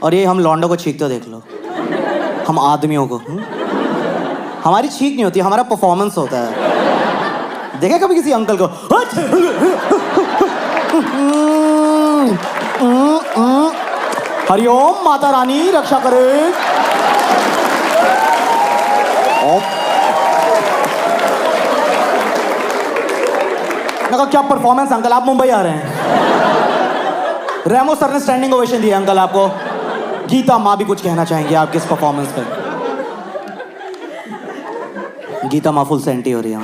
और ये हम लौंडों को छींकते देख लो, हम आदमियों को। हमारी छींक नहीं होती, हमारा परफॉर्मेंस होता है। देखे कभी किसी अंकल को? हरिओम माता रानी रक्षा करे। क्या परफॉर्मेंस अंकल, आप मुंबई आ रहे हैं। रेमो सर ने स्टैंडिंग ओवेशन दिया अंकल आपको। गीता माँ भी कुछ कहना चाहेंगे आपके इस परफॉर्मेंस पे। गीता माँ फुल सेंटी हो रही है।